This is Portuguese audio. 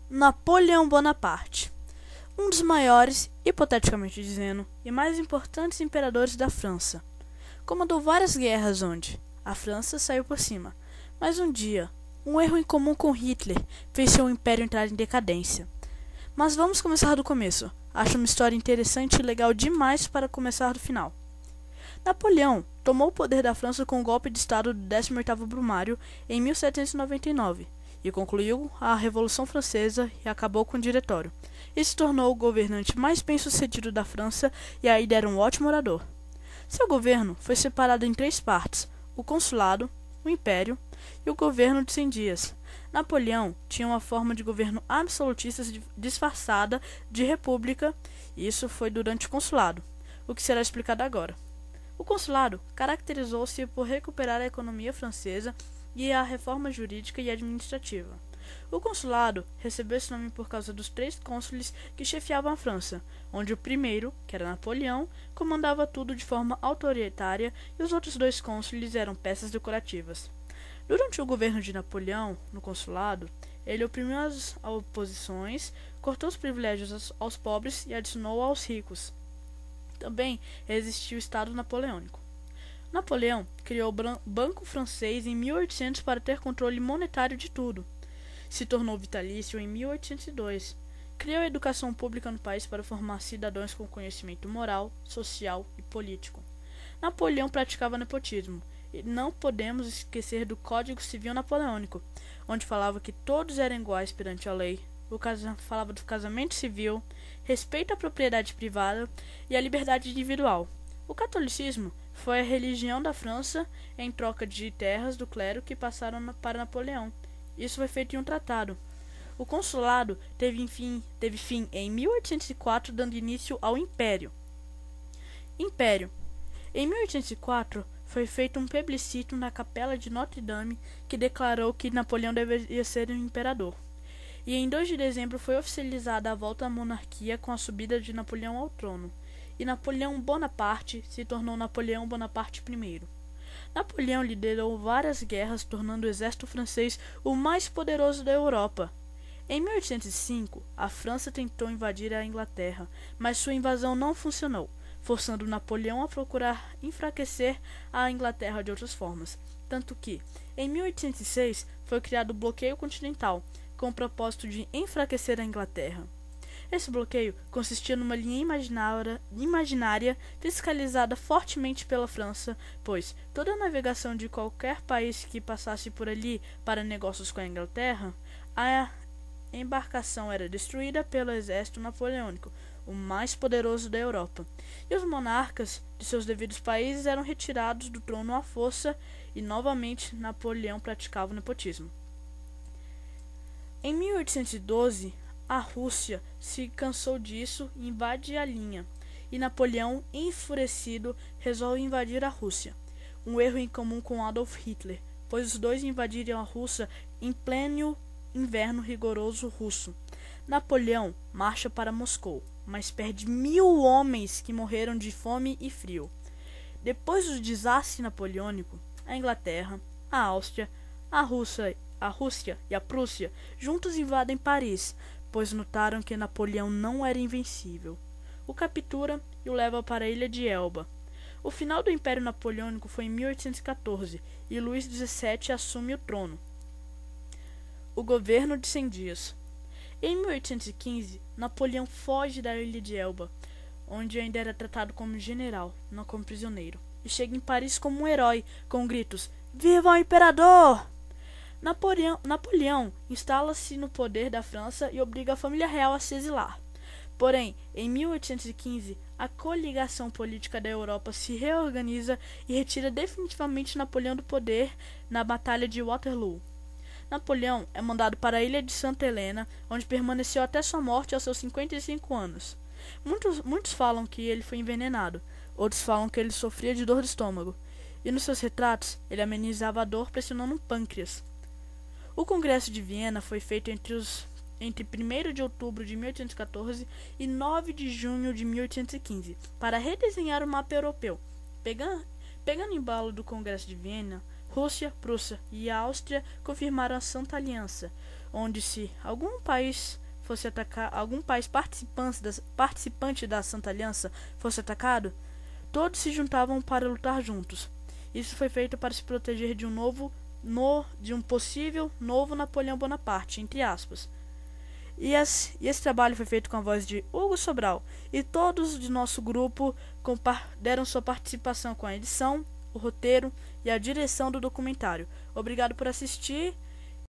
Napoleão Bonaparte, um dos maiores, hipoteticamente dizendo, e mais importantes imperadores da França. Comandou várias guerras onde a França saiu por cima, mas um dia, um erro em comum com Hitler fez seu império entrar em decadência. Mas vamos começar do começo. Acho uma história interessante e legal demais para começar do final. Napoleão tomou o poder da França com o golpe de estado do 18º Brumário em 1799 e concluiu a Revolução Francesa e acabou com o Diretório. E se tornou o governante mais bem-sucedido da França e ainda era um ótimo orador. Seu governo foi separado em 3 partes: o consulado, o império e o governo de 100 dias. Napoleão tinha uma forma de governo absolutista disfarçada de república, e isso foi durante o consulado, o que será explicado agora. O consulado caracterizou-se por recuperar a economia francesa e a reforma jurídica e administrativa. O consulado recebeu esse nome por causa dos 3 cônsules que chefiavam a França, onde o primeiro, que era Napoleão, comandava tudo de forma autoritária e os outros 2 cônsules eram peças decorativas. Durante o governo de Napoleão, no consulado, ele oprimiu as oposições, cortou os privilégios aos pobres e adicionou aos ricos. Também existiu o Estado Napoleônico. Napoleão criou o Banco Francês em 1800 para ter controle monetário de tudo. Se tornou vitalício em 1802. Criou a educação pública no país para formar cidadãos com conhecimento moral, social e político. Napoleão praticava nepotismo, e não podemos esquecer do Código Civil Napoleônico, onde falava que todos eram iguais perante a lei. Falava do casamento civil, respeito à propriedade privada e à liberdade individual. O catolicismo foi a religião da França em troca de terras do clero que passaram para Napoleão. Isso foi feito em um tratado. O consulado teve fim em 1804, dando início ao Império. Em 1804, foi feito um plebiscito na Capela de Notre-Dame que declarou que Napoleão deveria ser o imperador. E em 2 de dezembro foi oficializada a volta à monarquia com a subida de Napoleão ao trono. E Napoleão Bonaparte se tornou Napoleão Bonaparte I. Napoleão liderou várias guerras, tornando o exército francês o mais poderoso da Europa. Em 1805, a França tentou invadir a Inglaterra, mas sua invasão não funcionou, forçando Napoleão a procurar enfraquecer a Inglaterra de outras formas. Tanto que, em 1806, foi criado o bloqueio continental, com o propósito de enfraquecer a Inglaterra. Esse bloqueio consistia numa linha imaginária fiscalizada fortemente pela França, pois toda a navegação de qualquer país que passasse por ali para negócios com a Inglaterra, a embarcação era destruída pelo exército napoleônico, o mais poderoso da Europa, e os monarcas de seus devidos países eram retirados do trono à força, e novamente Napoleão praticava o nepotismo. Em 1812, a Rússia se cansou disso e invade a linha, e Napoleão, enfurecido, resolve invadir a Rússia, um erro em comum com Adolf Hitler, pois os 2 invadiram a Rússia em pleno inverno rigoroso russo. Napoleão marcha para Moscou, mas perde 1000 homens que morreram de fome e frio. Depois do desastre napoleônico, a Inglaterra, a Áustria, a Rússia e a Prússia juntos invadem Paris, pois notaram que Napoleão não era invencível. O captura e o leva para a ilha de Elba. O final do Império Napoleônico foi em 1814 e Luís XVII assume o trono. O governo de 100 dias. Em 1815, Napoleão foge da ilha de Elba, onde ainda era tratado como general, não como prisioneiro, e chega em Paris como um herói, com gritos: "Viva o Imperador!" Napoleão instala-se no poder da França e obriga a família real a se exilar. Porém, em 1815, a coligação política da Europa se reorganiza e retira definitivamente Napoleão do poder na Batalha de Waterloo. Napoleão é mandado para a ilha de Santa Helena, onde permaneceu até sua morte aos seus 55 anos. Muitos falam que ele foi envenenado, outros falam que ele sofria de dor de estômago, e nos seus retratos ele amenizava a dor pressionando um pâncreas. O Congresso de Viena foi feito entre 1º de outubro de 1814 e 9 de junho de 1815, para redesenhar o mapa europeu. Pegando o embalo do Congresso de Viena, Rússia, Prússia e Áustria confirmaram a Santa Aliança. onde se algum país fosse atacar, algum país participante da Santa Aliança fosse atacado, todos se juntavam para lutar juntos. Isso foi feito para se proteger de um possível novo Napoleão Bonaparte, entre aspas. E esse trabalho foi feito com a voz de Hugo Sobral, e todos de nosso grupo deram sua participação com a edição, o roteiro e a direção do documentário. Obrigado por assistir.